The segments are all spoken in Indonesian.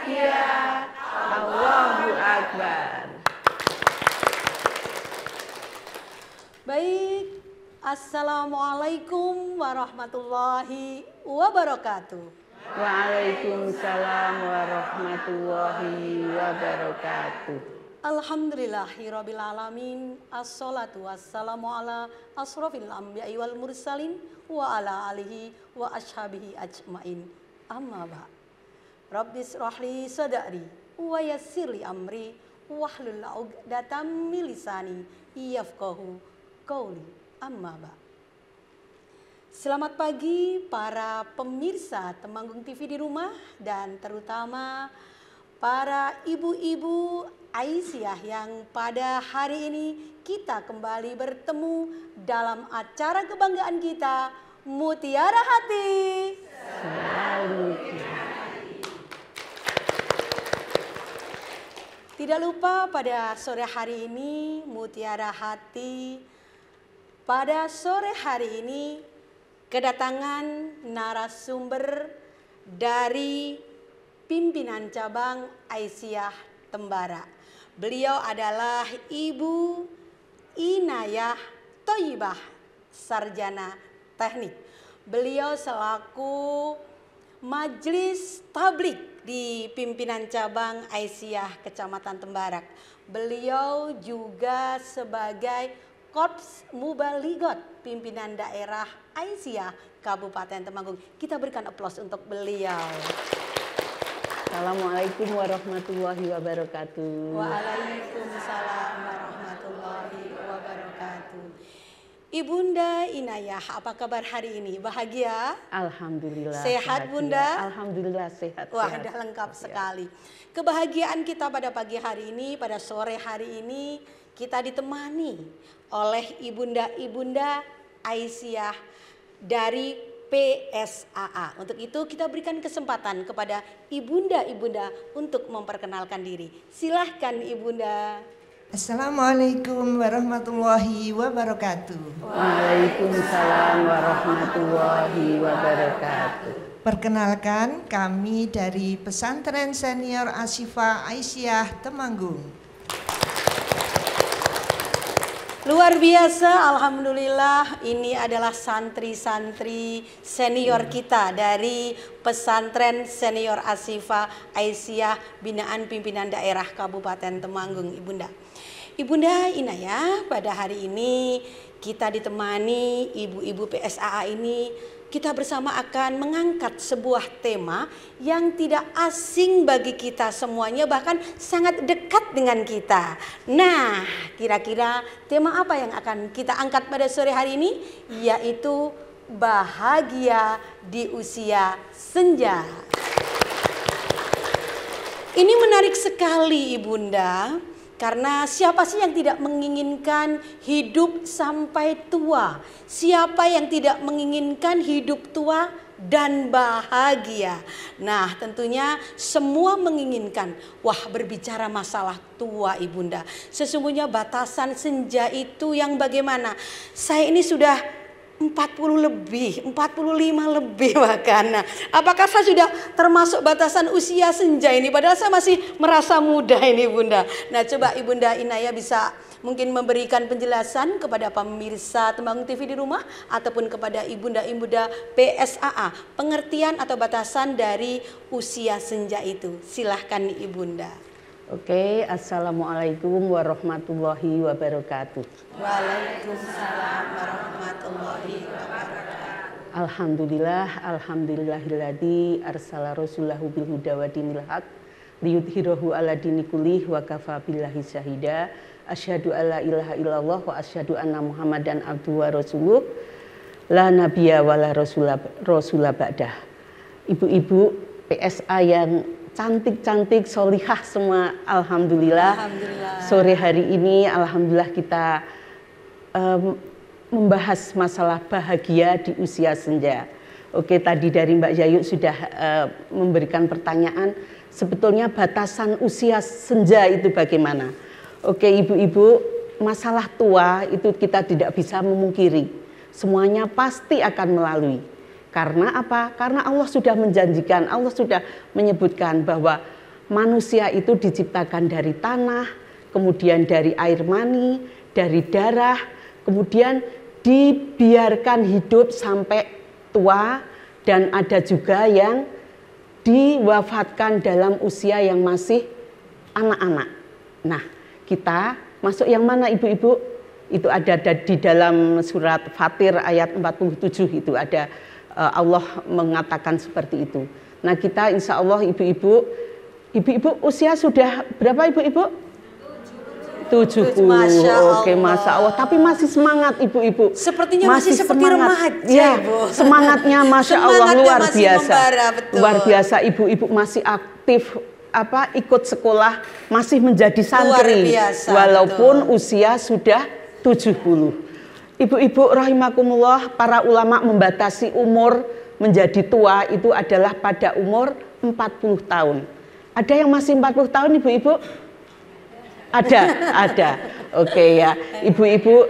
bahagia. Allahu Akbar. Baik, Assalamualaikum warahmatullahi wabarakatuh. Waalaikumsalam warahmatullahi wabarakatuh. Alhamdulillahirabbil alamin. Assalatu wassalamu ala asrofil anbiya'i wal mursalin wa ala alihi wa ashabihi ajmain. Amma ba. Rabbis rahli sadari wa yassirli amri wahlul 'uqdatam min lisani yafqahu qauli. Amma ba. Selamat pagi para pemirsa Temanggung TV di rumah dan terutama para ibu-ibu Aisyah yang pada hari ini kita kembali bertemu dalam acara kebanggaan kita, Mutiara Hati. Selalu. Tidak lupa pada sore hari ini Mutiara Hati pada sore hari ini kedatangan narasumber dari pimpinan cabang Aisyah Tembara. Beliau adalah Ibu Inayah Thoyibah, sarjana teknik. Beliau selaku Majelis Tablik di pimpinan cabang Aisyah Kecamatan Tembarak. Beliau juga sebagai Korps Mubaligot pimpinan daerah Aisyah Kabupaten Temanggung. Kita berikan aplaus untuk beliau. Assalamualaikum warahmatullahi wabarakatuh. Waalaikumsalam warahmatullahi wabarakatuh. Ibunda Inayah, apa kabar hari ini? Bahagia? Alhamdulillah. Sehat, bahagia. Bunda? Alhamdulillah sehat. Wah, sehat. udah lengkap sekali. Kebahagiaan kita pada pagi hari ini, pada sore hari ini, kita ditemani oleh ibunda-ibunda Aisyah dari PSAA. Untuk itu kita berikan kesempatan kepada ibunda-ibunda untuk memperkenalkan diri. Silahkan Ibunda. Assalamualaikum warahmatullahi wabarakatuh. Waalaikumsalam warahmatullahi wabarakatuh. Perkenalkan, kami dari Pesantren Senior Asyifa Aisyah Temanggung. Luar biasa, alhamdulillah ini adalah santri-santri senior kita dari Pesantren Senior Asyifa Aisyah binaan pimpinan daerah Kabupaten Temanggung, Ibunda. Ibunda Inayah, pada hari ini kita ditemani ibu-ibu PSAA ini, kita bersama akan mengangkat sebuah tema yang tidak asing bagi kita semuanya, bahkan sangat dekat dengan kita. Nah, kira-kira tema apa yang akan kita angkat pada sore hari ini? Yaitu bahagia di usia senja. Ini menarik sekali Ibunda. Karena siapa sih yang tidak menginginkan hidup sampai tua? Siapa yang tidak menginginkan hidup tua dan bahagia? Nah, tentunya semua menginginkan. Wah, berbicara masalah tua Ibunda, sesungguhnya batasan senja itu yang bagaimana? Saya ini sudah 40 lebih, 45 lebih bahkan. Nah, apakah saya sudah termasuk batasan usia senja ini? Padahal saya masih merasa muda ini Bunda. Nah, coba Ibunda Inayah bisa mungkin memberikan penjelasan kepada pemirsa Temanggung TV di rumah ataupun kepada ibunda-ibunda PSAA pengertian atau batasan dari usia senja itu. Silahkan Ibunda. Oke, assalamualaikum warahmatullahi wabarakatuh. Waalaikumsalam warahmatullahi wabarakatuh. Alhamdulillah, alhamdulillahilladzi arsala rasulahu bil huda wa dinil haq liyudhhirahu ala dini kullih wa kafa billahi syahida. Asyhadu alla ilaha illallah wa asyhadu anna Muhammadan abduhu wa rasuluh. La nabiyya wa la rasula ba'dah. Ibu-ibu PSA yang cantik-cantik, solihah semua, alhamdulillah. Alhamdulillah. Sore hari ini alhamdulillah kita membahas masalah bahagia di usia senja. Oke, tadi dari Mbak Yayu sudah memberikan pertanyaan, sebetulnya batasan usia senja itu bagaimana? Oke, ibu-ibu, masalah tua itu kita tidak bisa memungkiri. Semuanya pasti akan melalui. Karena apa? Karena Allah sudah menjanjikan, Allah sudah menyebutkan bahwa manusia itu diciptakan dari tanah, kemudian dari air mani, dari darah, kemudian dibiarkan hidup sampai tua, dan ada juga yang diwafatkan dalam usia yang masih anak-anak. Nah, kita masuk yang mana ibu-ibu? Itu ada di dalam surat Fatir ayat 47 itu ada Allah mengatakan seperti itu. Nah, kita insya Allah ibu-ibu usia sudah berapa ibu-ibu? 70. Oke, Masya Allah. Tapi masih semangat ibu-ibu. Sepertinya masih seperti remaja, ya, Ibu. Semangatnya Masya Allah Semangatnya luar masih biasa. membara, betul. Luar biasa, ibu-ibu masih aktif ikut sekolah, masih menjadi santri. Luar biasa, walaupun betul. usia sudah 70. Ibu-ibu rahimakumullah, para ulama membatasi umur menjadi tua itu adalah pada umur 40 tahun. Ada yang masih 40 tahun ibu-ibu? Ada. Oke ya. Ibu-ibu,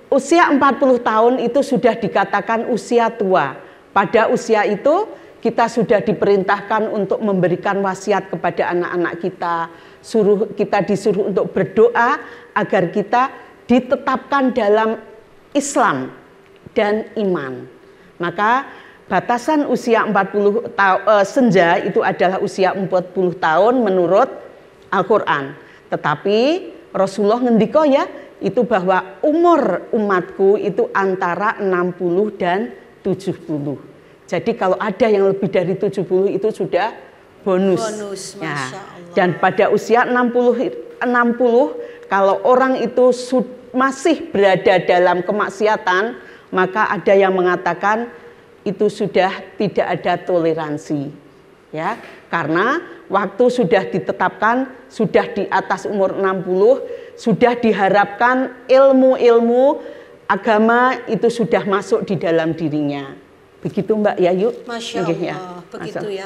usia 40 tahun itu sudah dikatakan usia tua. Pada usia itu kita sudah diperintahkan untuk memberikan wasiat kepada anak-anak kita. Kita disuruh untuk berdoa agar kita ditetapkan dalam Islam dan iman. Maka batasan usia 40 tahun senja itu adalah usia 40 tahun menurut Al-Qur'an. Tetapi Rasulullah ngendiko ya, itu bahwa umur umatku itu antara 60 dan 70. Jadi kalau ada yang lebih dari 70 itu sudah bonus. Masya Allah. Dan pada usia 60 kalau orang itu masih berada dalam kemaksiatan, maka ada yang mengatakan itu sudah tidak ada toleransi. Ya, karena waktu sudah ditetapkan, sudah di atas umur 60, sudah diharapkan ilmu-ilmu agama itu sudah masuk di dalam dirinya. Begitu Mbak Yayu? Masya Allah, begitu ya.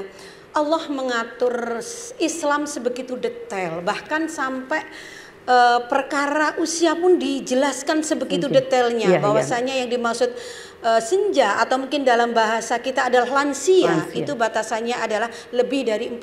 Allah mengatur Islam sebegitu detail, bahkan sampai perkara usia pun dijelaskan sebegitu detailnya. Bahwasanya yang dimaksud senja atau mungkin dalam bahasa kita adalah lansia. Itu batasannya adalah lebih dari 40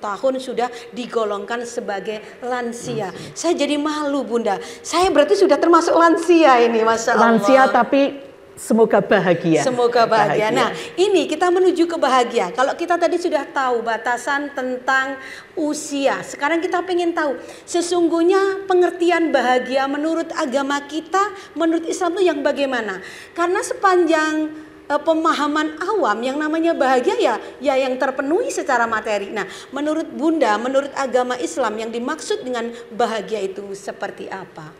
tahun sudah digolongkan sebagai lansia. Saya jadi malu Bunda, saya berarti sudah termasuk lansia ini, Masya Allah. Lansia tapi semoga bahagia. Semoga bahagia. Nah, ini kita menuju ke bahagia. Kalau kita tadi sudah tahu batasan tentang usia, sekarang kita pengen tahu sesungguhnya pengertian bahagia menurut agama kita, menurut Islam itu yang bagaimana? Karena sepanjang pemahaman awam yang namanya bahagia ya yang terpenuhi secara materi. Nah, menurut Bunda, menurut agama Islam yang dimaksud dengan bahagia itu seperti apa?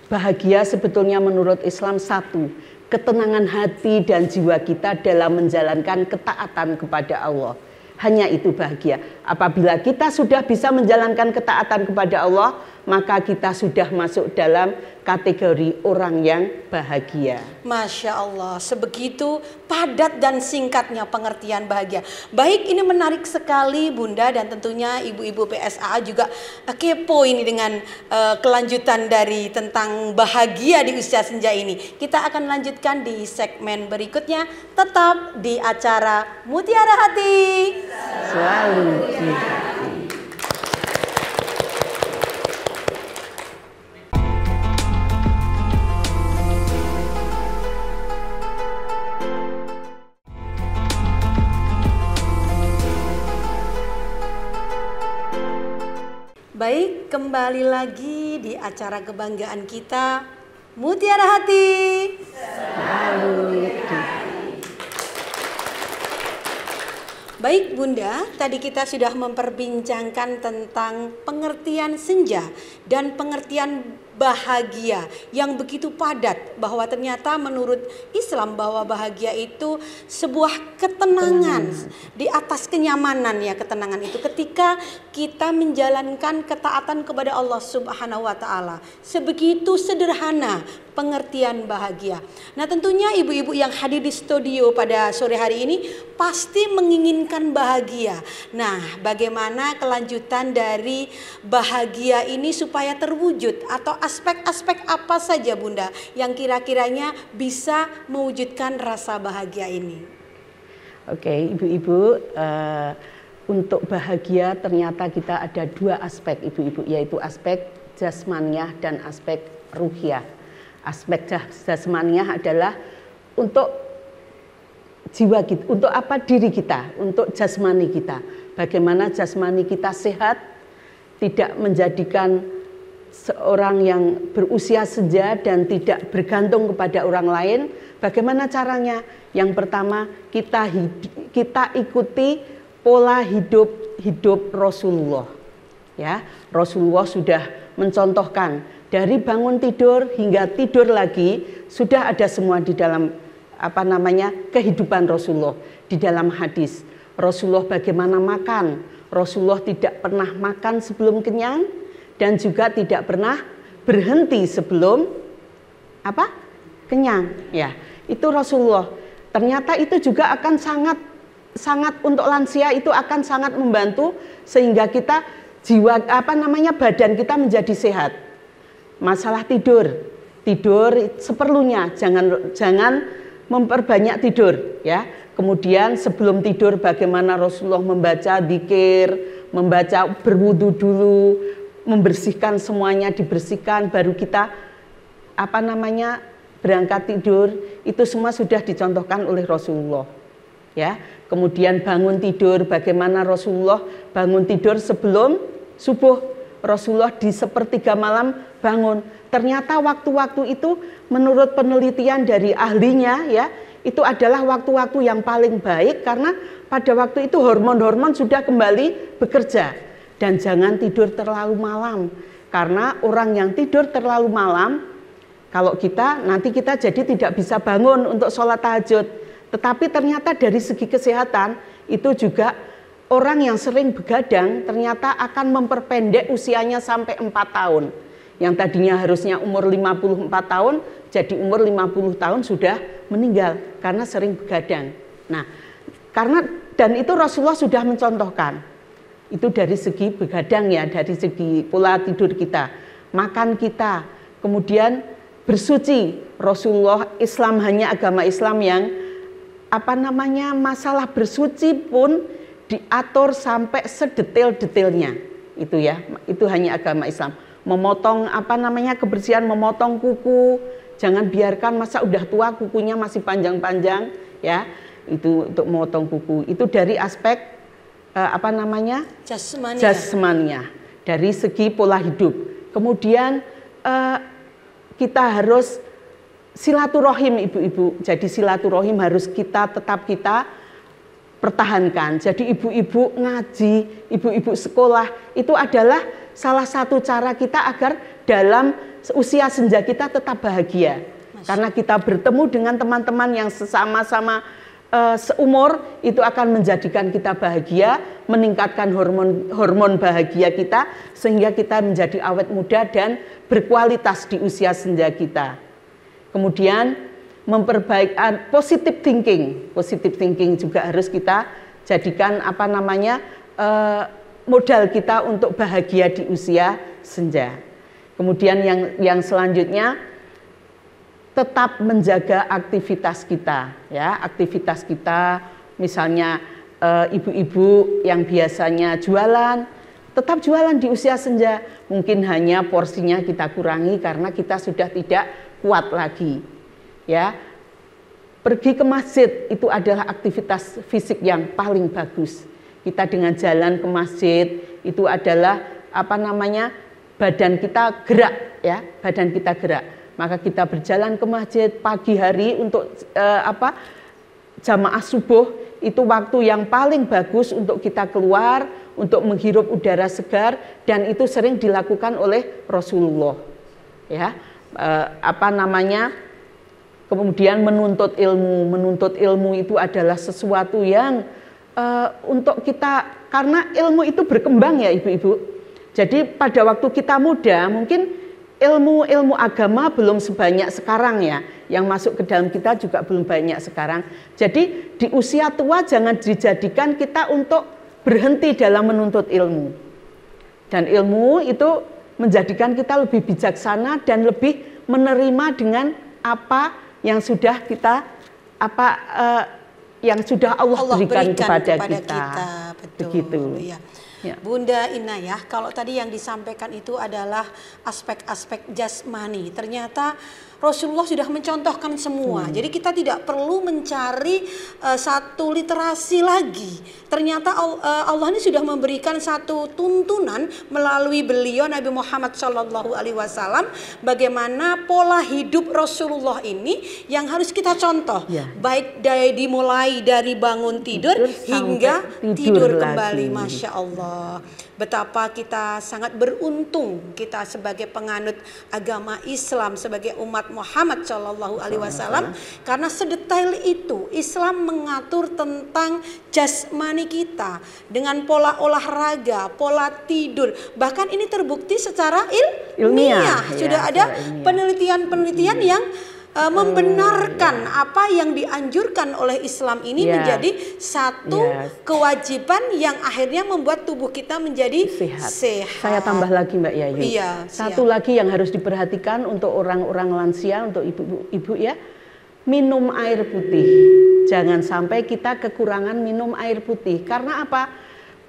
Bahagia sebetulnya menurut Islam satu, ketenangan hati dan jiwa kita dalam menjalankan ketaatan kepada Allah. Hanya itu bahagia. Apabila kita sudah bisa menjalankan ketaatan kepada Allah, maka kita sudah masuk dalam kategori orang yang bahagia. Masya Allah, sebegitu padat dan singkatnya pengertian bahagia. Baik, ini menarik sekali Bunda, dan tentunya ibu-ibu PSAA juga kepo ini dengan kelanjutan dari tentang bahagia di usia senja ini. Kita akan lanjutkan di segmen berikutnya, tetap di acara Mutiara Hati. Selalu di hati. Baik, kembali lagi di acara kebanggaan kita, Mutiara Hati. Baik Bunda, tadi kita sudah memperbincangkan tentang pengertian senja dan pengertian bahagia yang begitu padat, bahwa ternyata menurut Islam bahwa bahagia itu sebuah ketenangan di atas kenyamanan ya, ketenangan itu ketika kita menjalankan ketaatan kepada Allah Subhanahu wa taala. Sebegitu sederhana pengertian bahagia. Nah, tentunya ibu-ibu yang hadir di studio pada sore hari ini pasti menginginkan bahagia. Nah, bagaimana kelanjutan dari bahagia ini supaya terwujud, atau aspek-aspek apa saja Bunda yang kira-kiranya bisa mewujudkan rasa bahagia ini? Oke, ibu-ibu, untuk bahagia ternyata kita ada dua aspek ibu-ibu, yaitu aspek jasmaniah dan aspek ruhiyah. Aspek jasmaniah adalah untuk jiwa kita, untuk apa, diri kita, untuk jasmani kita. Bagaimana jasmani kita sehat, tidak menjadikan seorang yang berusia senja dan tidak bergantung kepada orang lain. Bagaimana caranya? Yang pertama, kita ikuti pola hidup Rasulullah. Ya, Rasulullah sudah mencontohkan dari bangun tidur hingga tidur lagi, sudah ada semua di dalam kehidupan Rasulullah. Di dalam hadis Rasulullah bagaimana makan, Rasulullah tidak pernah makan sebelum kenyang dan juga tidak pernah berhenti sebelum kenyang. Ya, itu Rasulullah. Ternyata itu juga akan sangat untuk lansia, itu akan sangat membantu sehingga kita badan kita menjadi sehat. Masalah tidur seperlunya, jangan memperbanyak tidur, ya. Kemudian sebelum tidur bagaimana Rasulullah membaca dzikir, membaca, berwudu dulu, membersihkan semuanya, dibersihkan baru kita berangkat tidur. Itu semua sudah dicontohkan oleh Rasulullah, ya. Kemudian bangun tidur, bagaimana Rasulullah bangun tidur sebelum subuh. Rasulullah di sepertiga malam bangun. Ternyata waktu-waktu itu menurut penelitian dari ahlinya, ya, itu adalah waktu-waktu yang paling baik karena pada waktu itu hormon-hormon sudah kembali bekerja. Dan jangan tidur terlalu malam, karena orang yang tidur terlalu malam, kalau nanti kita jadi tidak bisa bangun untuk sholat tahajud. Tetapi ternyata dari segi kesehatan itu juga orang yang sering begadang ternyata akan memperpendek usianya sampai 4 tahun. Yang tadinya harusnya umur 54 tahun, jadi umur 50 tahun sudah meninggal karena sering begadang. Nah, dan itu Rasulullah sudah mencontohkan. Itu dari segi begadang, ya, dari segi pola tidur kita, makan kita, kemudian bersuci. Rasulullah, Islam hanya agama Islam yang masalah bersuci pun diatur sampai sedetail-detailnya. Itu, ya, itu hanya agama Islam. Memotong kebersihan, memotong kuku, jangan biarkan masa udah tua kukunya masih panjang-panjang, ya. Itu untuk memotong kuku. Itu dari aspek jasmania, dari segi pola hidup. Kemudian kita harus silaturahim, ibu-ibu. Jadi silaturahim harus tetap kita pertahankan. Jadi ibu-ibu ngaji, ibu-ibu sekolah, itu adalah salah satu cara kita agar dalam usia senja kita tetap bahagia. Karena kita bertemu dengan teman-teman yang sama-sama seumur, itu akan menjadikan kita bahagia, meningkatkan hormon bahagia kita, sehingga kita menjadi awet muda dan berkualitas di usia senja kita. Kemudian memperbaiki positive thinking juga harus kita jadikan modal kita untuk bahagia di usia senja. Kemudian yang selanjutnya, tetap menjaga aktivitas kita, ya, aktivitas kita, misalnya ibu-ibu yang biasanya jualan, tetap jualan di usia senja. Mungkin hanya porsinya kita kurangi karena kita sudah tidak kuat lagi, ya. Pergi ke masjid itu adalah aktivitas fisik yang paling bagus. Kita dengan jalan ke masjid itu adalah badan kita gerak, ya, badan kita gerak. Maka kita berjalan ke masjid pagi hari untuk jamaah subuh, itu waktu yang paling bagus untuk kita keluar, untuk menghirup udara segar, dan itu sering dilakukan oleh Rasulullah, ya. Kemudian menuntut ilmu itu adalah sesuatu yang untuk kita, karena ilmu itu berkembang, ya, ibu-ibu. Jadi pada waktu kita muda mungkin ilmu agama belum sebanyak sekarang, ya. Yang masuk ke dalam kita juga belum banyak sekarang. Jadi di usia tua jangan dijadikan kita untuk berhenti dalam menuntut ilmu. Dan ilmu itu menjadikan kita lebih bijaksana dan lebih menerima dengan apa yang sudah Allah berikan kepada kita. Betul. Begitu. Iya. Ya. Bunda Inayah, kalau tadi yang disampaikan itu adalah aspek-aspek jasmani. Ternyata Rasulullah sudah mencontohkan semua. Jadi kita tidak perlu mencari satu literasi lagi. Ternyata Allah ini sudah memberikan satu tuntunan melalui beliau Nabi Muhammad SAW bagaimana pola hidup Rasulullah ini yang harus kita contoh. Ya. Baik dimulai dari bangun tidur hingga tidur kembali. Masya Allah. Betapa kita sangat beruntung kita sebagai penganut agama Islam, sebagai umat Muhammad SAW, karena sedetail itu Islam mengatur tentang jasmani kita dengan pola olahraga, pola tidur. Bahkan ini terbukti secara ilmiah. Sudah ada penelitian-penelitian yang membenarkan apa yang dianjurkan oleh Islam ini menjadi satu kewajiban yang akhirnya membuat tubuh kita menjadi sehat. Saya tambah lagi Mbak Yayu. Iya, satu lagi yang harus diperhatikan untuk orang-orang lansia, untuk ibu-ibu ya, minum air putih. Jangan sampai kita kekurangan minum air putih. Karena apa?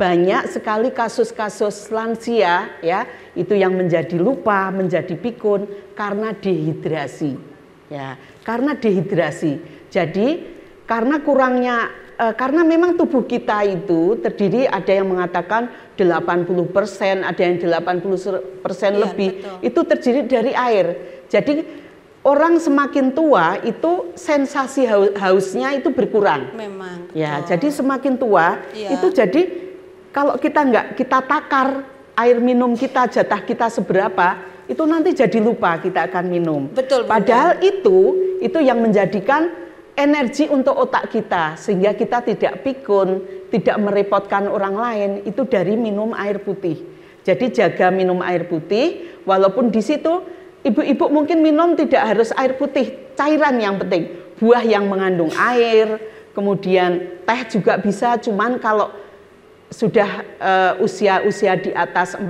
Banyak sekali kasus-kasus lansia ya, itu yang menjadi lupa, menjadi pikun karena dehidrasi. Ya, karena dehidrasi. Jadi karena kurangnya karena memang tubuh kita itu terdiri, ada yang mengatakan 80%, ada yang 80% lebih, betul. Itu terdiri dari air. Jadi orang semakin tua itu sensasi hausnya itu berkurang. Memang. Ya, jadi semakin tua itu jadi kalau kita takar air minum kita, jatah kita seberapa, itu nanti jadi lupa kita akan minum. Betul. Padahal itu yang menjadikan energi untuk otak kita sehingga kita tidak pikun, tidak merepotkan orang lain, itu dari minum air putih. Jadi jaga minum air putih, walaupun di situ ibu-ibu mungkin minum tidak harus air putih, cairan yang penting, buah yang mengandung air, kemudian teh juga bisa, cuman kalau sudah usia di atas 40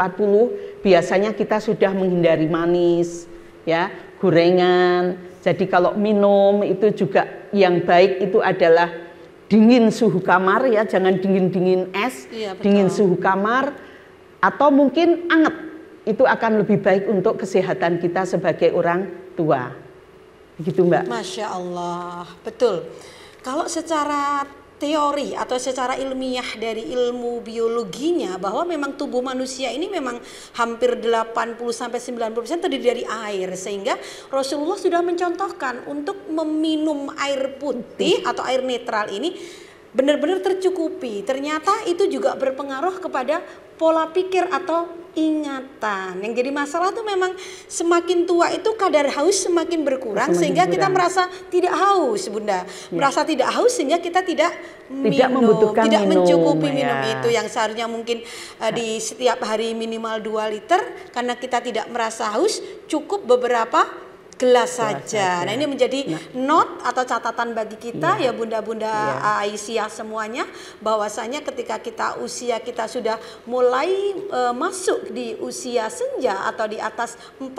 biasanya kita sudah menghindari manis ya, gorengan. Jadi kalau minum itu juga yang baik itu adalah dingin suhu kamar ya, jangan dingin es, dingin suhu kamar atau mungkin anget. Itu akan lebih baik untuk kesehatan kita sebagai orang tua. Begitu Mbak. Masya Allah, betul. Kalau secara teori atau secara ilmiah dari ilmu biologinya bahwa memang tubuh manusia ini memang hampir 80-90% terdiri dari air, sehingga Rasulullah sudah mencontohkan untuk meminum air putih atau air netral ini benar-benar tercukupi. Ternyata itu juga berpengaruh kepada pola pikir atau ingatan. Yang jadi masalah tuh memang semakin tua itu kadar haus semakin berkurang, sehingga kita merasa tidak haus, Bunda. Merasa tidak haus sehingga kita tidak minum, tidak mencukupi minum itu yang seharusnya mungkin di setiap hari minimal 2 liter, karena kita tidak merasa haus, cukup beberapa gelas saja. Nah, ini menjadi note atau catatan bagi kita ya bunda-bunda Aisyah semuanya, bahwasanya ketika usia kita sudah mulai masuk di usia senja atau di atas 40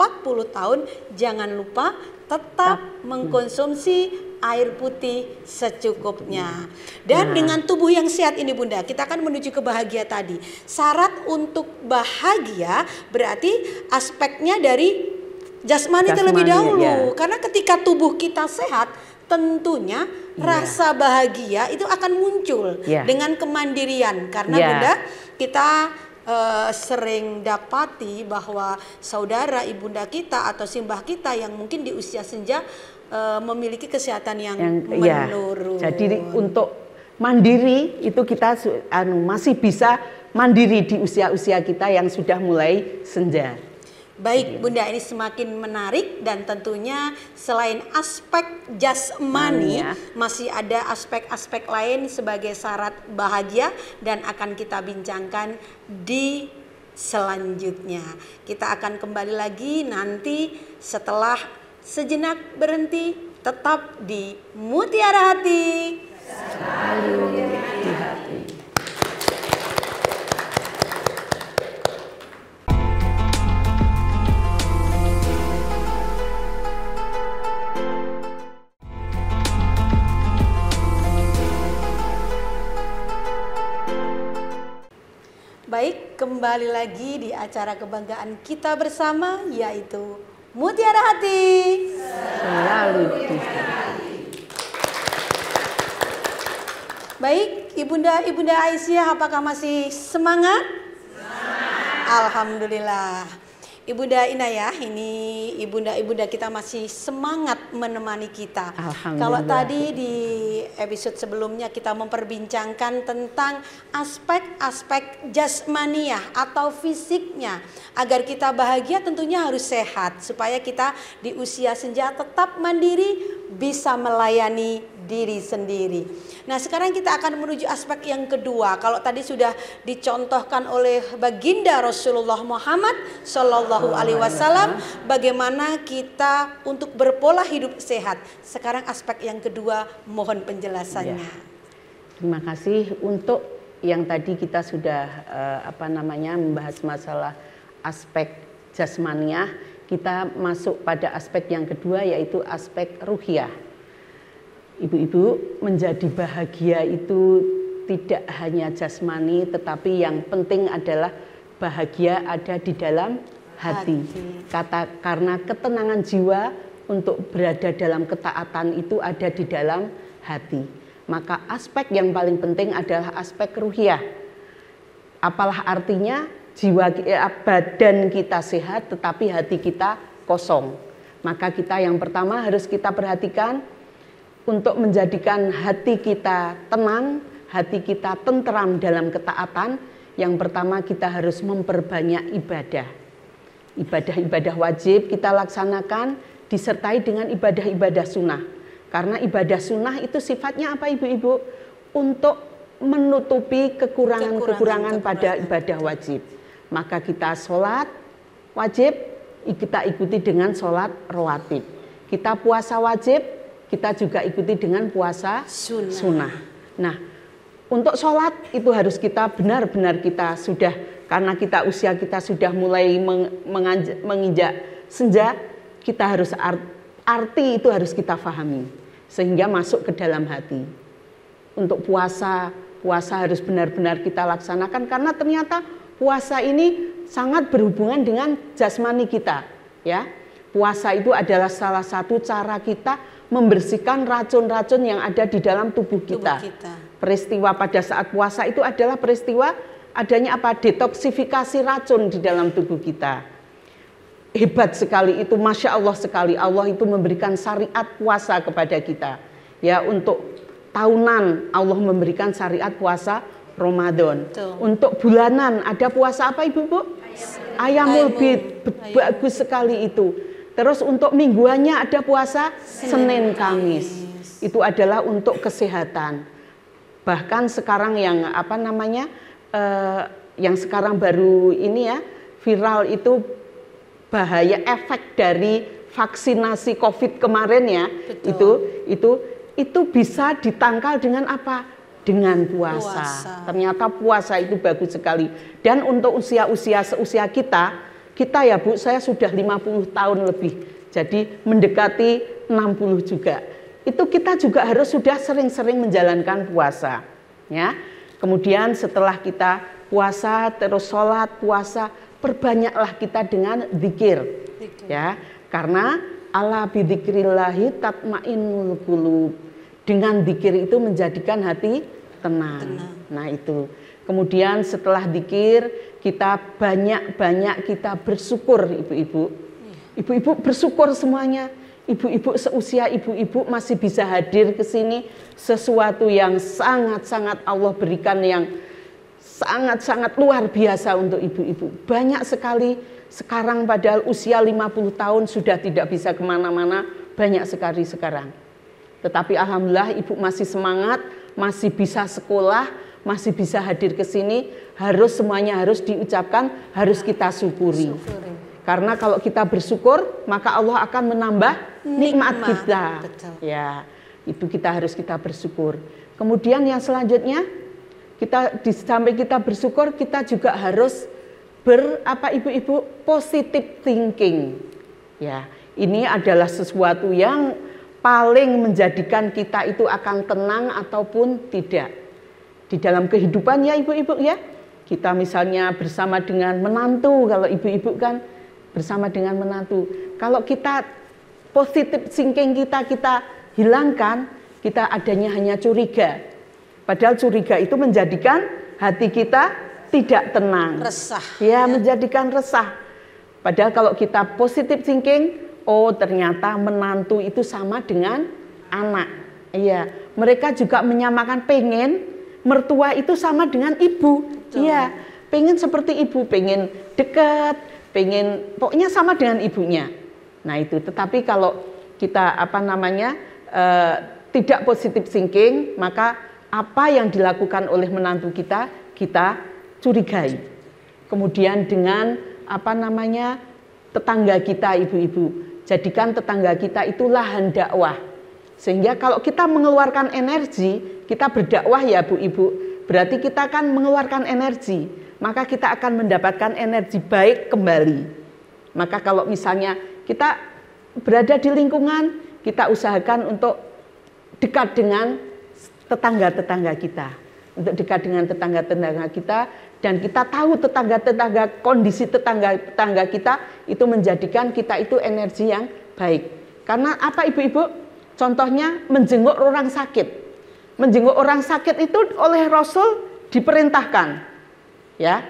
tahun, jangan lupa tetap mengkonsumsi air putih secukupnya. Dan dengan tubuh yang sehat ini Bunda, kita akan menuju ke bahagia tadi. Syarat untuk bahagia berarti aspeknya dari jasmani terlebih dahulu, karena ketika tubuh kita sehat, tentunya rasa bahagia itu akan muncul dengan kemandirian. Karena Bunda, kita sering dapati bahwa saudara ibunda kita atau simbah kita yang mungkin di usia senja memiliki kesehatan yang menurun. Jadi untuk mandiri itu kita masih bisa mandiri di usia-usia kita yang sudah mulai senja. Baik Bunda, ini semakin menarik, dan tentunya selain aspek jasmani masih ada aspek-aspek lain sebagai syarat bahagia, dan akan kita bincangkan di selanjutnya. Kita akan kembali lagi nanti setelah sejenak berhenti. Tetap di Mutiara Hati. Selalu di hati. kembali lagi di acara kebanggaan kita bersama, yaitu Mutiara Hati Selalu di Baik, Ibunda Aisyah, apakah masih semangat? Alhamdulillah. Ibunda Inayah, ini ibunda kita masih semangat menemani kita. Kalau tadi di episode sebelumnya kita memperbincangkan tentang aspek-aspek jasmaniah atau fisiknya. Agar kita bahagia tentunya harus sehat, supaya kita di usia senja tetap mandiri, bisa melayani diri sendiri. Nah, sekarang kita akan menuju aspek yang kedua. Kalau tadi sudah dicontohkan oleh baginda Rasulullah Muhammad Shallallahu Alaihi Wasallam, bagaimana kita untuk berpola hidup sehat. Sekarang aspek yang kedua, mohon penjelasannya. Ya. Terima kasih. Untuk yang tadi kita sudah membahas masalah aspek jasmaniah, kita masuk pada aspek yang kedua, yaitu aspek ruhiyah. Ibu-ibu, menjadi bahagia itu tidak hanya jasmani, tetapi yang penting adalah bahagia ada di dalam hati. Karena ketenangan jiwa untuk berada dalam ketaatan itu ada di dalam hati. Maka aspek yang paling penting adalah aspek ruhiyah. Apalah artinya? Badan kita sehat tetapi hati kita kosong. Maka kita yang pertama harus kita perhatikan untuk menjadikan hati kita tenang, hati kita tentram dalam ketaatan. Yang pertama kita harus memperbanyak ibadah. Ibadah-ibadah wajib kita laksanakan disertai dengan ibadah-ibadah sunnah. Karena ibadah sunnah itu sifatnya apa, ibu-ibu? Untuk menutupi kekurangan-kekurangan pada ibadah wajib. Maka kita sholat wajib, kita ikuti dengan sholat rawatib. Kita puasa wajib, kita juga ikuti dengan puasa sunnah. Nah, untuk sholat itu harus kita benar-benar kita sudah, karena kita usia kita sudah mulai menginjak senja, kita harus arti itu harus kita pahami sehingga masuk ke dalam hati. Untuk puasa harus benar-benar kita laksanakan, karena ternyata puasa ini sangat berhubungan dengan jasmani kita, ya. Puasa itu adalah salah satu cara kita membersihkan racun-racun yang ada di dalam tubuh kita. Peristiwa pada saat puasa itu adalah peristiwa adanya apa? Detoksifikasi racun di dalam tubuh kita. Hebat sekali itu, Masya Allah sekali. Allah itu memberikan syariat puasa kepada kita. Ya, untuk tahunan Allah memberikan syariat puasa Ramadan. Untuk bulanan ada puasa apa, ibu-ibu? Ayamul Bid, bagus sekali itu. Terus untuk mingguannya ada puasa Senin Kamis. Itu adalah untuk kesehatan. Bahkan sekarang yang yang sekarang baru ini ya, viral itu bahaya efek dari vaksinasi COVID kemarin ya. Itu bisa ditangkal dengan apa? Dengan puasa. Ternyata puasa itu bagus sekali. Dan untuk usia-usia seusia kita ya Bu, saya sudah 50 tahun lebih. Jadi mendekati 60 juga. Itu kita juga harus sudah sering-sering menjalankan puasa. Ya. Kemudian setelah kita puasa, terus sholat, puasa, perbanyaklah kita dengan zikir. Ya. Karena ala bidzikrillahi tatmainnul qulub. Dengan zikir itu menjadikan hati tenang. Nah itu. Kemudian setelah zikir kita banyak-banyak kita bersyukur, ibu-ibu. Ibu-ibu bersyukur semuanya. Ibu-ibu seusia ibu-ibu masih bisa hadir ke sini, sesuatu yang sangat-sangat Allah berikan, yang sangat-sangat luar biasa untuk ibu-ibu. Banyak sekali sekarang, padahal usia 50 tahun sudah tidak bisa kemana-mana, banyak sekali sekarang. Tetapi alhamdulillah ibu masih semangat, masih bisa sekolah, masih bisa hadir ke sini. Harus semuanya harus diucapkan, harus kita syukuri. Karena kalau kita bersyukur, maka Allah akan menambah nikmat kita. Betul. Ya, itu kita harus kita bersyukur. Kemudian yang selanjutnya, sampai kita bersyukur, kita juga harus ibu-ibu, positive thinking. Ya, ini adalah sesuatu yang paling menjadikan kita itu akan tenang ataupun tidak. Di dalam kehidupan ya ibu-ibu ya, kita misalnya bersama dengan menantu, kalau ibu-ibu kan bersama dengan menantu. Kalau kita positif thinking kita hilangkan, kita adanya hanya curiga. Padahal curiga itu menjadikan hati kita tidak tenang. Resah. Ya, menjadikan resah. Padahal kalau kita positif thinking, oh ternyata menantu itu sama dengan anak. Iya, mereka juga menyamakan pengen mertua itu sama dengan ibu. Iya, pengen seperti ibu, pengen dekat, pengen pokoknya sama dengan ibunya. Nah itu, tetapi kalau kita tidak positif thinking, maka apa yang dilakukan oleh menantu kita curigai. Kemudian dengan tetangga kita, ibu-ibu, jadikan tetangga kita itu lahan dakwah. Sehingga kalau kita mengeluarkan energi, kita berdakwah ya Bu Ibu, berarti kita akan mengeluarkan energi, maka kita akan mendapatkan energi baik kembali. Maka kalau misalnya kita berada di lingkungan, kita usahakan untuk dekat dengan tetangga-tetangga kita. Untuk dekat dengan tetangga-tetangga kita, dan kita tahu kondisi tetangga kita itu menjadikan kita itu energi yang baik. Karena apa ibu-ibu? Contohnya menjenguk orang sakit. Menjenguk orang sakit itu oleh Rasul diperintahkan. Ya.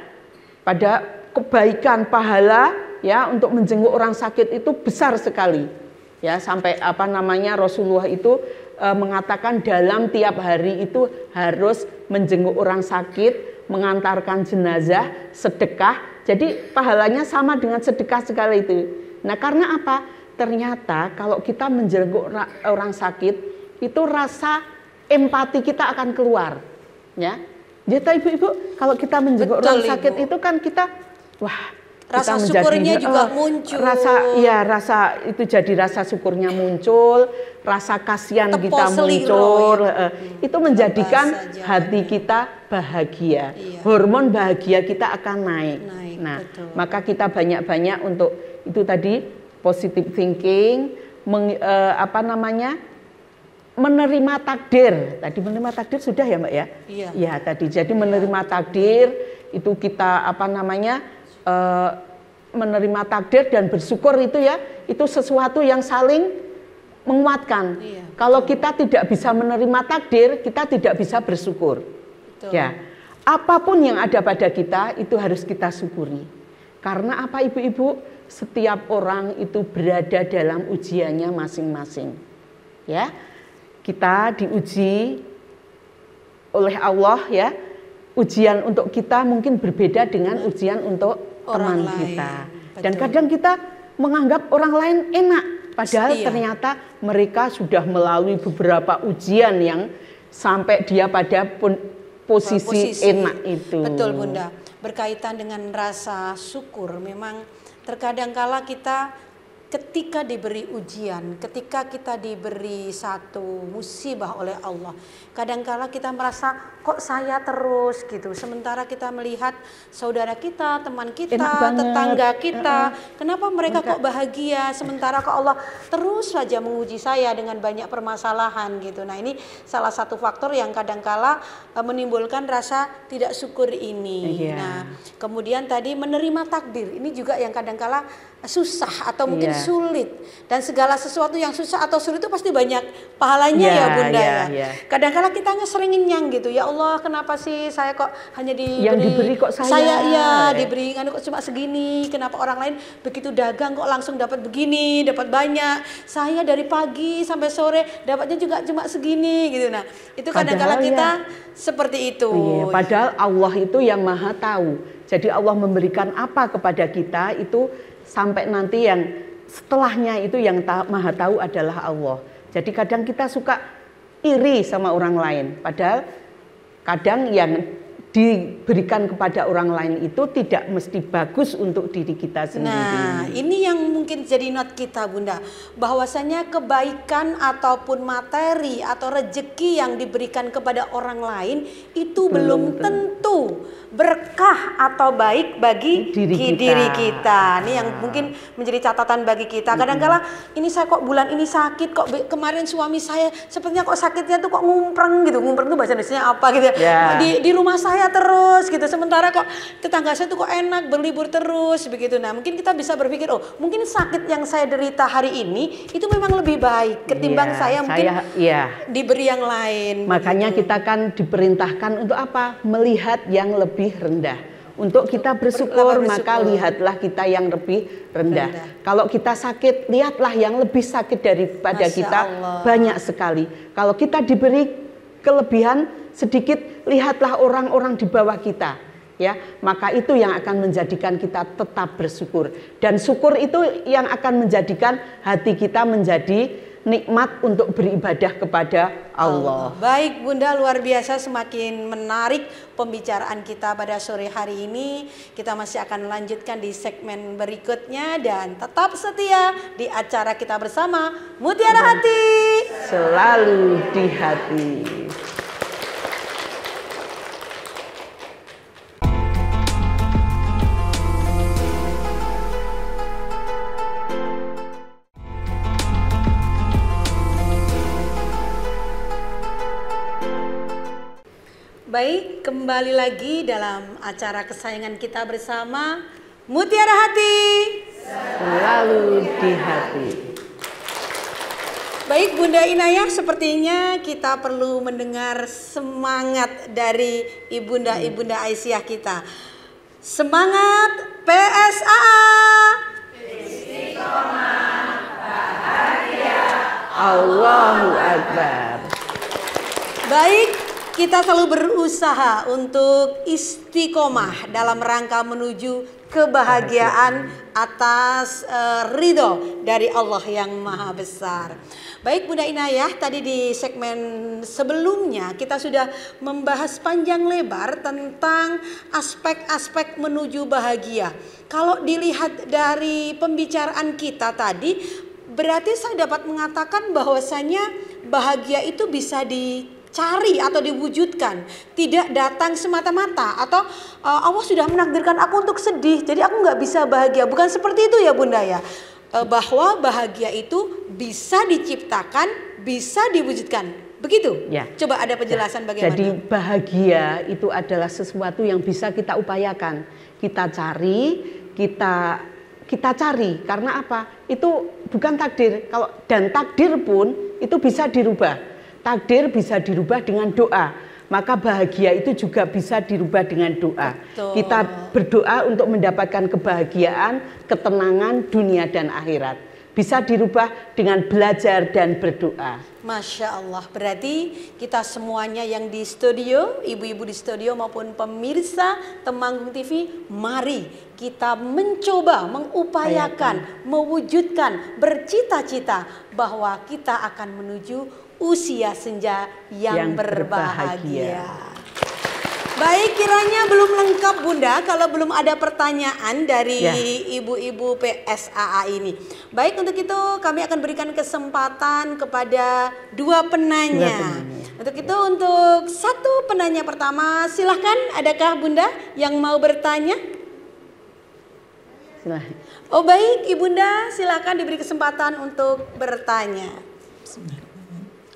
Pada kebaikan pahala ya untuk menjenguk orang sakit itu besar sekali. Ya, sampai Rasulullah itu mengatakan dalam tiap hari itu harus menjenguk orang sakit, mengantarkan jenazah, sedekah. Jadi pahalanya sama dengan sedekah segala itu. Nah, karena apa? Ternyata kalau kita menjenguk orang sakit, itu rasa empati kita akan keluar. Ya. Jadi ibu-ibu, kalau kita menjenguk orang sakit itu kan kita, wah, rasa kita syukurnya juga muncul. Rasa itu jadi rasa syukurnya muncul, rasa kasihan kita muncul. Itu menjadikan hati kita bahagia. Iya. Hormon bahagia kita akan naik. Nah, betul. Maka kita banyak-banyak untuk itu tadi positive thinking, menerima takdir. Tadi menerima takdir sudah ya Mbak ya? Iya. Ya tadi. Jadi menerima takdir itu kita menerima takdir dan bersyukur itu ya, itu sesuatu yang saling menguatkan. Iya. Kalau kita tidak bisa menerima takdir, kita tidak bisa bersyukur. Betul. Ya, apapun yang ada pada kita itu harus kita syukuri. Karena apa ibu-ibu? Setiap orang itu berada dalam ujiannya masing-masing. Ya, kita diuji oleh Allah ya. Ujian untuk kita mungkin berbeda dengan ujian untuk teman kita. Betul. Dan kadang kita menganggap orang lain enak, padahal ternyata mereka sudah melalui beberapa ujian yang sampai dia pada posisi enak itu. Betul Bunda. Berkaitan dengan rasa syukur, memang terkadang kala kita ketika diberi ujian, ketika kita diberi satu musibah oleh Allah, kadangkala kita merasa kok saya terus gitu. Sementara kita melihat saudara kita, teman kita, tetangga kita, kenapa mereka kok bahagia, sementara kok Allah terus saja menguji saya dengan banyak permasalahan gitu. Nah ini salah satu faktor yang kadangkala menimbulkan rasa tidak syukur ini. Nah kemudian tadi menerima takdir, ini juga yang kadangkala susah atau mungkin sulit, dan segala sesuatu yang susah atau sulit itu pasti banyak pahalanya ya Bunda ya. Kadang-kadang kita ngeseringin yang gitu, ya Allah kenapa sih saya kok hanya diberi kok saya diberi kok cuma segini, kenapa orang lain begitu dagang kok langsung dapat begini, dapat banyak, saya dari pagi sampai sore dapatnya juga cuma segini gitu. Nah itu kadang-kadang kita seperti itu. Padahal Allah itu yang maha tahu. Jadi Allah memberikan apa kepada kita itu sampai nanti yang setelahnya itu yang maha tahu adalah Allah. Jadi kadang kita suka iri sama orang lain, padahal kadang yang diberikan kepada orang lain itu tidak mesti bagus untuk diri kita sendiri. Nah, ini yang mungkin jadi not kita Bunda, bahwasanya kebaikan ataupun materi atau rezeki yang diberikan kepada orang lain itu belum tentu berkah atau baik bagi diri kita. Ini yang mungkin menjadi catatan bagi kita. Kadang-kala ini saya kok bulan ini sakit, kok kemarin suami saya sepertinya kok sakitnya tuh kok ngumpreng gitu. Ngumpreng tuh bahasa Indonesianya apa gitu ya. Di rumah saya saya terus gitu. Sementara kok tetangga saya tuh kok enak berlibur terus begitu. Nah, mungkin kita bisa berpikir, oh mungkin sakit yang saya derita hari ini itu memang lebih baik ketimbang saya mungkin diberi yang lain. Makanya begitu. kita kan diperintahkan untuk apa? Melihat yang lebih rendah. Untuk kita bersyukur, maka lihatlah kita yang lebih rendah. Kalau kita sakit, lihatlah yang lebih sakit daripada Masya kita Allah. banyak sekali. Kalau kita diberi kelebihan sedikit, lihatlah orang-orang di bawah kita. Ya, maka itu yang akan menjadikan kita tetap bersyukur. Dan syukur itu yang akan menjadikan hati kita menjadi nikmat untuk beribadah kepada Allah. Baik Bunda, luar biasa, semakin menarik pembicaraan kita pada sore hari ini. Kita masih akan lanjutkan di segmen berikutnya dan tetap setia di acara kita bersama Mutiara Hati. Selalu di hati. Baik, kembali lagi dalam acara kesayangan kita bersama Mutiara Hati. Selalu di hati. Baik Bunda Inayah, sepertinya kita perlu mendengar semangat dari ibunda-ibunda Aisyah kita. Semangat PSAA. Istiqomah bahagia. Allahu Akbar. Baik, kita selalu berusaha untuk istiqomah dalam rangka menuju kebahagiaan atas ridho dari Allah yang Maha Besar. Baik Bunda Inayah, tadi di segmen sebelumnya kita sudah membahas panjang lebar tentang aspek-aspek menuju bahagia. Kalau dilihat dari pembicaraan kita tadi, berarti saya dapat mengatakan bahwasanya bahagia itu bisa dicari atau diwujudkan, tidak datang semata-mata atau Allah sudah menakdirkan aku untuk sedih jadi aku nggak bisa bahagia, bukan seperti itu ya Bunda ya, bahwa bahagia itu bisa diciptakan, bisa diwujudkan, begitu ya. Coba ada penjelasan bagaimana. Jadi bahagia itu adalah sesuatu yang bisa kita upayakan, kita cari, kita cari, karena apa? Itu bukan takdir. Kalau dan takdir pun itu bisa dirubah. Takdir bisa dirubah dengan doa. Maka bahagia itu juga bisa dirubah dengan doa. Betul. Kita berdoa untuk mendapatkan kebahagiaan, ketenangan dunia dan akhirat. Bisa dirubah dengan belajar dan berdoa. Masya Allah, berarti kita semuanya yang di studio, ibu-ibu di studio maupun pemirsa Temanggung TV, mari kita mencoba, mengupayakan, mewujudkan, bercita-cita bahwa kita akan menuju usia senja yang berbahagia. Baik, kiranya belum lengkap Bunda kalau belum ada pertanyaan dari ibu-ibu PSAA ini. Baik, untuk itu kami akan berikan kesempatan kepada dua penanya. Untuk itu, untuk satu penanya pertama, silahkan, adakah Bunda yang mau bertanya? Silahkan. Oh baik, Ibunda silahkan diberi kesempatan untuk bertanya.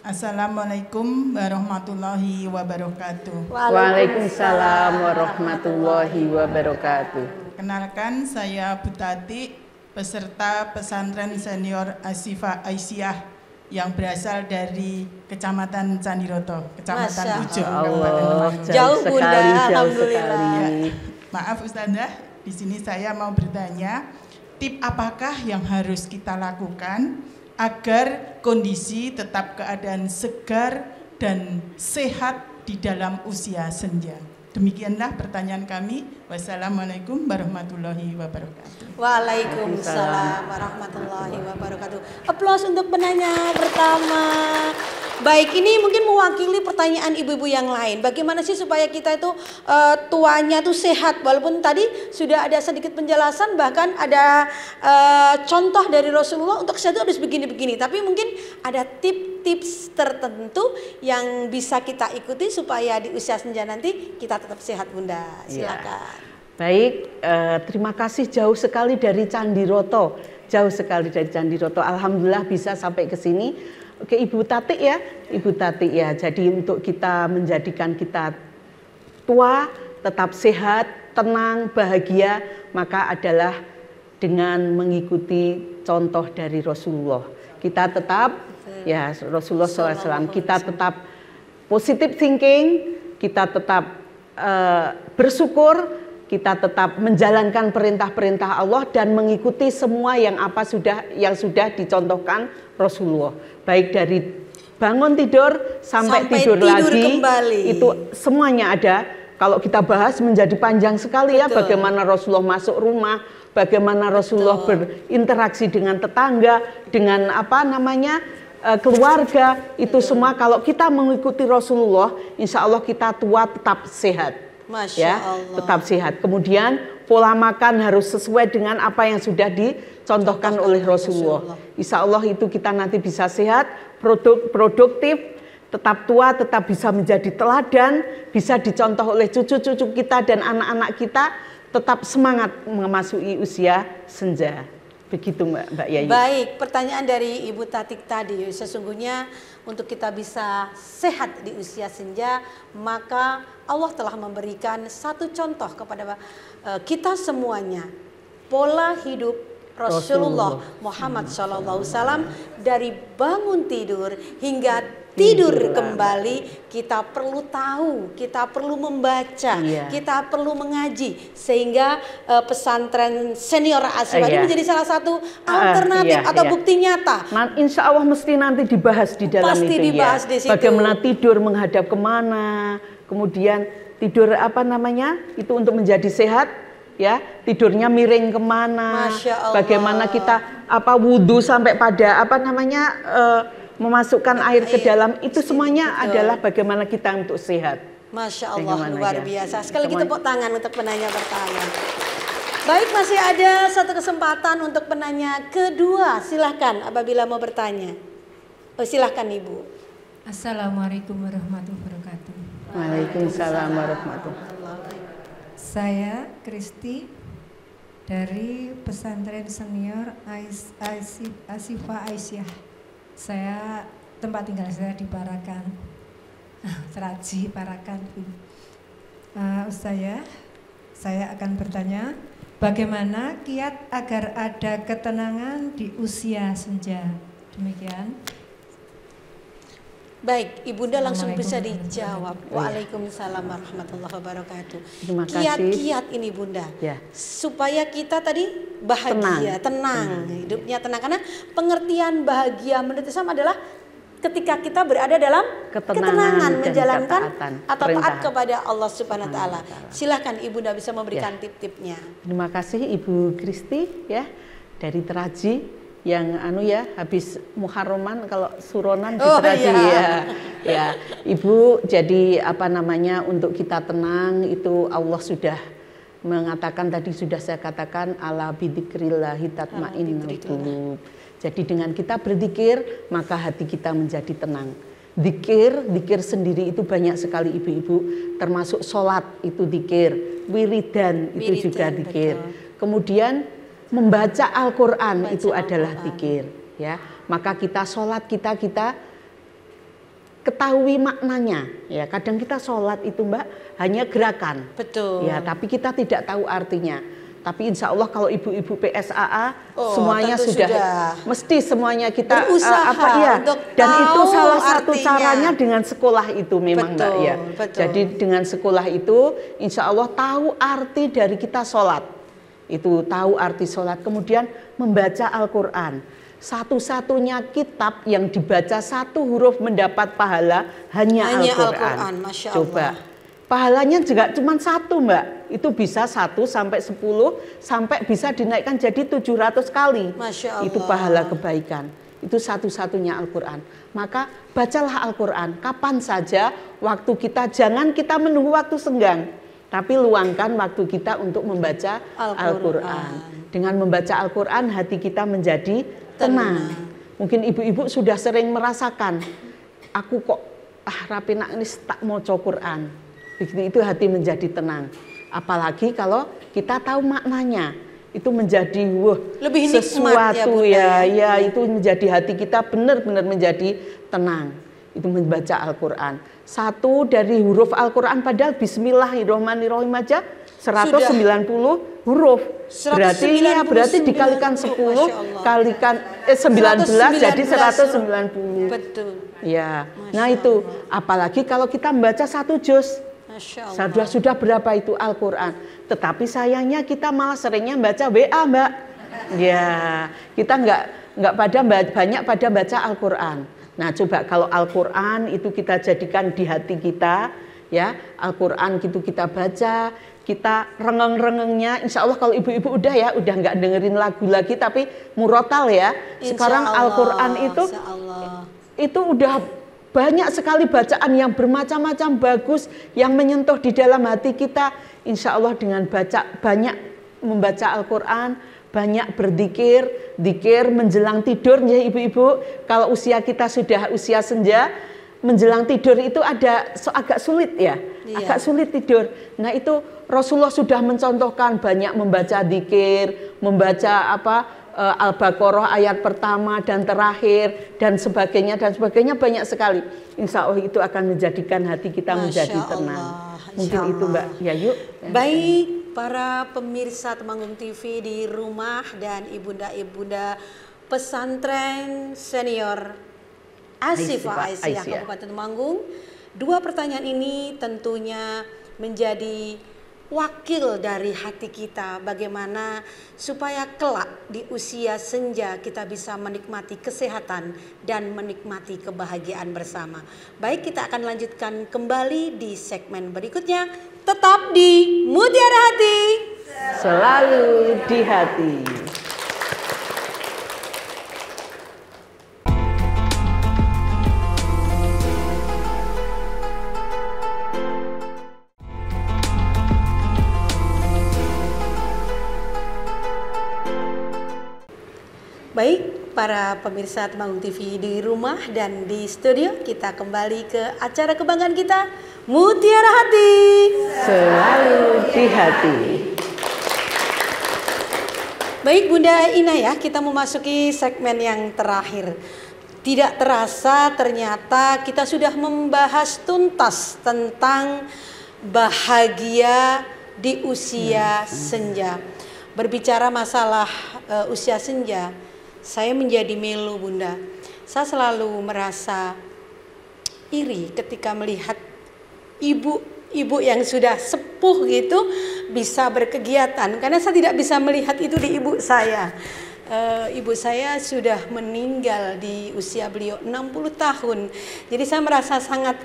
Assalamualaikum warahmatullahi wabarakatuh. Waalaikumsalam warahmatullahi wabarakatuh. Kenalkan, saya Bu Tati, peserta pesantren senior Asifah Aisyah yang berasal dari Kecamatan Candiroto, Kecamatan Ujung, Kabupaten Temanggung. Jauh Bunda, alhamdulillah. Maaf Ustazah, di sini saya mau bertanya, tip apakah yang harus kita lakukan agar kondisi tetap keadaan segar dan sehat di dalam usia senja? Demikianlah pertanyaan kami. Wassalamualaikum warahmatullahi wabarakatuh. Waalaikumsalam warahmatullahi wabarakatuh. Aplaus untuk penanya pertama. Baik, ini mungkin mewakili pertanyaan ibu-ibu yang lain. Bagaimana sih supaya kita itu tuanya tuh sehat? Walaupun tadi sudah ada sedikit penjelasan, bahkan ada contoh dari Rasulullah untuk sehat harus begini-begini. Tapi mungkin ada tips tertentu yang bisa kita ikuti supaya di usia senja nanti kita tetap sehat, Bunda. Silakan. Baik, terima kasih, jauh sekali dari Candiroto. Jauh sekali dari Candiroto. Alhamdulillah bisa sampai ke sini. Oke, Ibu Tati ya. Ibu Tati ya. Jadi untuk kita menjadikan kita tua, tetap sehat, tenang, bahagia, maka adalah dengan mengikuti contoh dari Rasulullah. Kita tetap, ya Rasulullah SAW, kita tetap positive thinking, kita tetap bersyukur, kita tetap menjalankan perintah-perintah Allah dan mengikuti semua yang sudah dicontohkan Rasulullah. Baik dari bangun tidur sampai tidur lagi, kembali. Itu semuanya ada. Kalau kita bahas menjadi panjang sekali. Betul. Ya, bagaimana Rasulullah masuk rumah, bagaimana Rasulullah berinteraksi dengan tetangga, dengan keluarga, itu semua kalau kita mengikuti Rasulullah, insya Allah kita tua tetap sehat. Masya Allah. Tetap sehat. Kemudian pola makan harus sesuai dengan apa yang sudah dicontohkan oleh Rasulullah. Insya Allah itu kita nanti bisa sehat, produktif, tetap tua, tetap bisa menjadi teladan, bisa dicontoh oleh cucu-cucu kita dan anak-anak kita, tetap semangat memasuki usia senja. Begitu Mbak Yayi. Baik, pertanyaan dari Ibu Tatik tadi, sesungguhnya untuk kita bisa sehat di usia senja, maka Allah telah memberikan satu contoh kepada kita semuanya. Pola hidup Rasulullah Muhammad SAW dari bangun tidur hingga tidur kembali, kita perlu tahu, kita perlu membaca, kita perlu mengaji, sehingga pesantren senior Asifah ini menjadi salah satu alternatif atau bukti nyata. Insya Allah mesti nanti dibahas di dalam pasti itu dibahas di situ. Bagaimana tidur menghadap kemana, kemudian tidur itu untuk menjadi sehat. Ya, tidurnya miring kemana, bagaimana kita wudhu sampai pada memasukkan air ke dalam, itu semuanya adalah bagaimana kita untuk sehat. Masya Allah, luar biasa. Sekali lagi tepuk tangan untuk penanya pertama. Baik, masih ada satu kesempatan untuk penanya kedua. Silahkan apabila mau bertanya. Silahkan Ibu. Assalamualaikum warahmatullahi wabarakatuh. Waalaikumsalam warahmatullahi wabarakatuh. Saya Kristi dari pesantren senior Asifah Aisyah. Saya tempat tinggal saya di Parakan, Seraji Parakan. Saya akan bertanya, bagaimana kiat agar ada ketenangan di usia senja? Demikian. Baik, Ibunda langsung bisa dijawab. Waalaikumsalam warahmatullahi wabarakatuh. Kiat-kiat ini Bunda, supaya kita tadi bahagia, tenang, hidupnya tenang. Karena pengertian bahagia menurut Islam adalah ketika kita berada dalam ketenangan menjalankan atau taat kepada Allah Subhanahu wa taala. Silakan Ibunda bisa memberikan tip-tipnya. Terima kasih Ibu Kristi dari Teraji. Yang habis Muharraman kalau suronan di Teraji ya. Ibu, jadi untuk kita tenang itu Allah sudah mengatakan, tadi sudah saya katakan, ala bidzikrillahi tatmainnul qulub. Jadi dengan kita berzikir maka hati kita menjadi tenang. Zikir sendiri itu banyak sekali ibu-ibu, termasuk sholat itu zikir, wiridan itu juga zikir. Kemudian membaca Al-Quran itu adalah zikir, ya. Maka kita sholat kita ketahui maknanya, ya. Kadang kita sholat itu Mbak hanya gerakan, betul. Ya, tapi kita tidak tahu artinya. Tapi insya Allah kalau ibu-ibu PSAA semuanya sudah mesti semuanya kita berusaha untuk dan tahu itu salah satu artinya. Caranya dengan sekolah itu memang betul, Mbak ya. Betul. Jadi dengan sekolah itu insya Allah tahu arti dari kita sholat. Itu tahu arti sholat, kemudian membaca Al-Quran. Satu-satunya kitab yang dibaca satu huruf mendapat pahala hanya Al-Quran. Coba, pahalanya juga cuma satu Mbak. Itu bisa 1 sampai 10 sampai bisa dinaikkan jadi 700 kali. Masya Allah. Itu pahala kebaikan. Itu satu-satunya Al-Quran. Maka bacalah Al-Quran kapan saja waktu kita, jangan kita menunggu waktu senggang. Tapi luangkan waktu kita untuk membaca Al-Quran. Dengan membaca Al-Quran hati kita menjadi tenang. Mungkin ibu-ibu sudah sering merasakan, aku kok rapinak ini tak mau Quran. Begitu itu hati menjadi tenang. Apalagi kalau kita tahu maknanya, itu menjadi lebih sesuatu nikmat, ya, ya itu menjadi hati kita benar-benar menjadi tenang. itu membaca Al-Quran. Satu dari huruf Al-Quran padahal Bismillahirrahmanirrahim aja 190 huruf. Berarti dikalikan 10 kalikan 19 jadi 190. Betul. Ya. Nah itu apalagi kalau kita membaca 1 juz. Sudah berapa itu Al-Quran. Tetapi sayangnya kita malah seringnya baca WA, Mbak. Ya, kita nggak banyak pada baca Al-Quran. Nah, coba kalau Al-Quran itu kita jadikan di hati kita, ya, Al-Quran itu kita baca, kita rengeng-rengengnya. Insya Allah kalau ibu-ibu udah nggak dengerin lagu lagi, tapi murotal ya. Sekarang Al-Quran itu udah banyak sekali bacaan yang bermacam-macam bagus, yang menyentuh di dalam hati kita. Insya Allah dengan banyak membaca Al-Quran, banyak berzikir, zikir menjelang tidur ya ibu-ibu. Kalau usia kita sudah usia senja, menjelang tidur itu agak sulit ya, agak sulit tidur. Nah itu Rasulullah sudah mencontohkan banyak membaca zikir, membaca Al-Baqarah ayat pertama dan terakhir dan sebagainya banyak sekali. Insya Allah itu akan menjadikan hati kita menjadi tenang. Mungkin itu Mbak Yayu. Baik para pemirsa Temanggung TV di rumah dan ibunda-ibunda pesantren senior Asifah Aisyah Kabupaten Temanggung. 2 pertanyaan ini tentunya menjadi wakil dari hati kita, bagaimana supaya kelak di usia senja kita bisa menikmati kesehatan dan menikmati kebahagiaan bersama. Baik, kita akan lanjutkan kembali di segmen berikutnya. Tetap di Mutiara Hati, selalu di hati. Baik, para pemirsa Temanggung TV di rumah dan di studio, kita kembali ke acara kebanggaan kita, Mutiara Hati, selalu di hati. Baik Bunda Inayah, kita memasuki segmen yang terakhir. Tidak terasa ternyata kita sudah membahas tuntas tentang bahagia di usia senja. Berbicara masalah usia senja, saya menjadi melo Bunda. Saya selalu merasa iri ketika melihat ibu-ibu yang sudah sepuh gitu bisa berkegiatan. Karena saya tidak bisa melihat itu di ibu saya. Ibu saya sudah meninggal di usia beliau 60 tahun. Jadi saya merasa sangat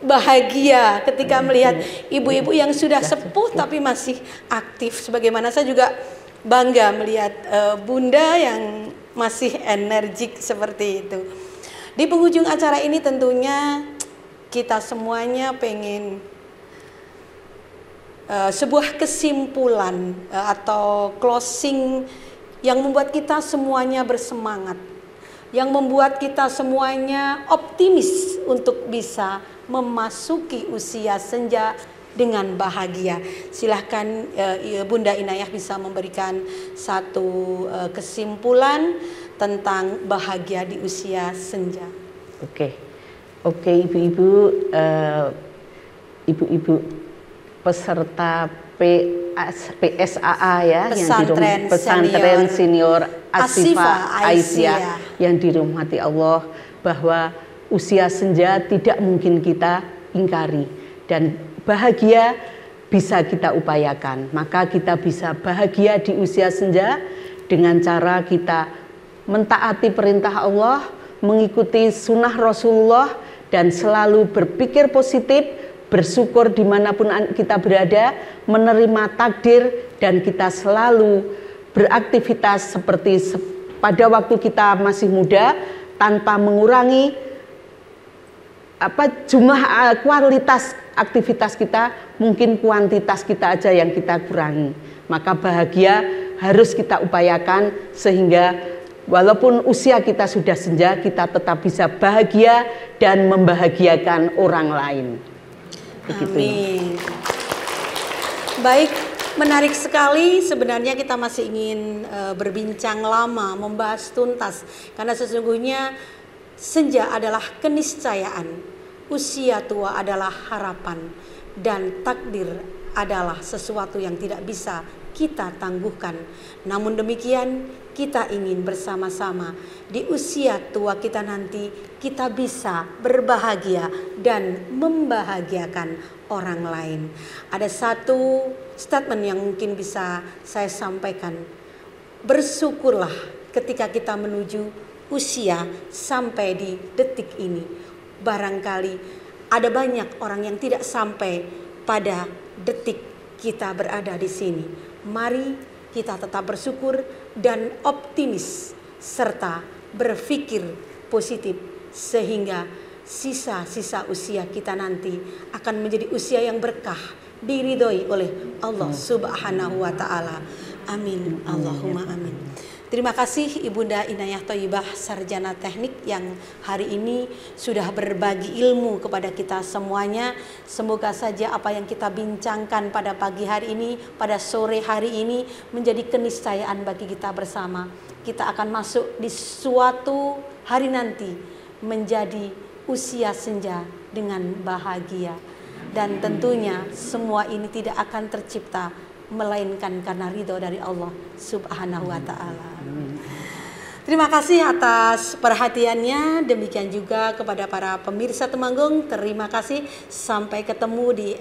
bahagia ketika melihat ibu-ibu yang sudah sepuh tapi masih aktif. Sebagaimana saya juga bangga melihat Bunda yang masih energik seperti itu. Di penghujung acara ini tentunya kita semuanya pengen sebuah kesimpulan atau closing yang membuat kita semuanya bersemangat, yang membuat kita semuanya optimis untuk bisa memasuki usia senja dengan bahagia. Silahkan Bunda Inayah bisa memberikan satu kesimpulan tentang bahagia di usia senja. Oke, ibu-ibu, ibu-ibu peserta PSAA ya, pesantren senior Asifah Aisyah yang dirahmati Allah, bahwa usia senja tidak mungkin kita ingkari dan bahagia bisa kita upayakan. Maka kita bisa bahagia di usia senja dengan cara kita mentaati perintah Allah, mengikuti sunnah Rasulullah, dan selalu berpikir positif, bersyukur dimanapun kita berada, menerima takdir, dan kita selalu beraktivitas seperti pada waktu kita masih muda, tanpa mengurangi jumlah kualitas aktivitas kita, mungkin kuantitas kita aja yang kita kurangi. Maka bahagia harus kita upayakan sehingga walaupun usia kita sudah senja, kita tetap bisa bahagia dan membahagiakan orang lain. Begitu. Amin. Baik, menarik sekali. Sebenarnya kita masih ingin berbincang lama, membahas tuntas, karena sesungguhnya senja adalah keniscayaan, usia tua adalah harapan, dan takdir adalah sesuatu yang tidak bisa kita tangguhkan. Namun demikian, kita ingin bersama-sama di usia tua kita nanti kita bisa berbahagia dan membahagiakan orang lain. Ada satu statement yang mungkin bisa saya sampaikan. Bersyukurlah ketika kita menuju usia sampai di detik ini. Barangkali ada banyak orang yang tidak sampai pada detik kita berada di sini. Mari kita tetap bersyukur dan optimis serta berpikir positif sehingga sisa-sisa usia kita nanti akan menjadi usia yang berkah, diridhoi oleh Allah Subhanahu wa taala. Amin. Allahumma amin. Terima kasih Ibunda Inayah Thayyibah, sarjana teknik yang hari ini sudah berbagi ilmu kepada kita semuanya. Semoga saja apa yang kita bincangkan pada pagi hari ini, pada sore hari ini menjadi keniscayaan bagi kita bersama. Kita akan masuk di suatu hari nanti menjadi usia senja dengan bahagia. Dan tentunya semua ini tidak akan tercipta melainkan karena ridho dari Allah Subhanahu wa taala. Terima kasih atas perhatiannya. Demikian juga kepada para pemirsa Temanggung, terima kasih. Sampai ketemu di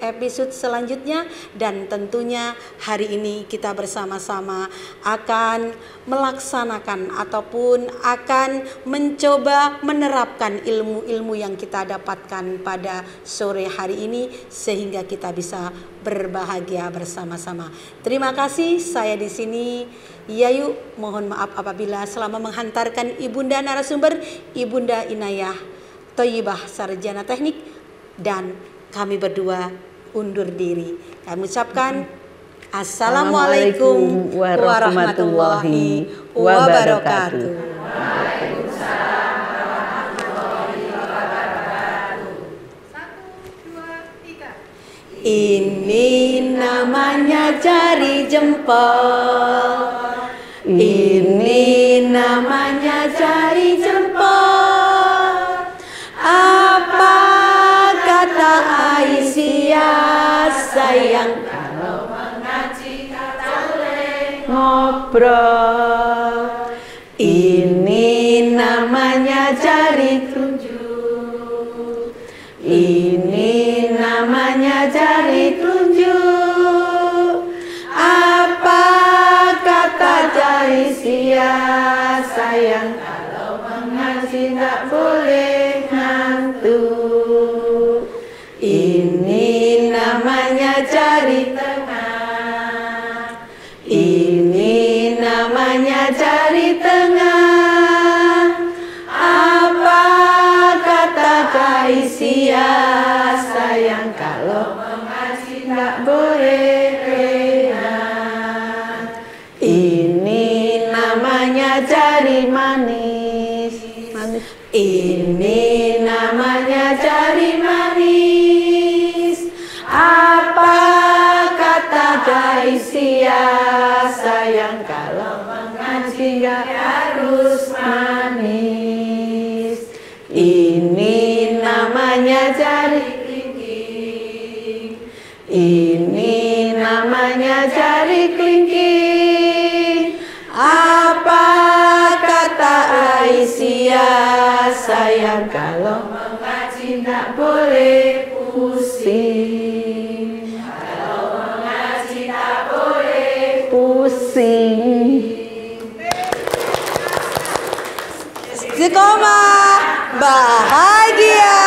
episode selanjutnya. Dan tentunya hari ini kita bersama-sama akan melaksanakan ataupun akan mencoba menerapkan ilmu-ilmu yang kita dapatkan pada sore hari ini sehingga kita bisa berbahagia bersama-sama. Terima kasih. Saya di sini Yayu, mohon maaf apabila selama menghantarkan Ibunda narasumber, Ibunda Inayah Thayyibah, sarjana teknik, dan kami berdua undur diri. Kami ucapkan Assalamualaikum warahmatullahi wabarakatuh. Ini namanya jari jempol. Ini namanya jari jempol. Apa kata Aisyah, sayang kalau mengaji kata boleh ngobrol. Ini namanya jari telunjuk. Ini namanya jari telunjuk. Apa kata Aisyah, sayang kalau mengaji tak boleh ngantuk. Ini namanya jari tengah. Ini namanya jari tengah. Apa kata Aisyah, sayang kalau mengaji tak boleh enak. Ini namanya jari manis. Ini namanya jari manis. Apa kata Aisyah, sayang kalau mengaji gak harus manis. Ini namanya jari kelingking. Ini namanya jari kelingking. Apa kata Aisyah, sayang kalau mengaji tak boleh pusing. Kalau mengaji tak boleh pusing. Istiqomah, bahagia.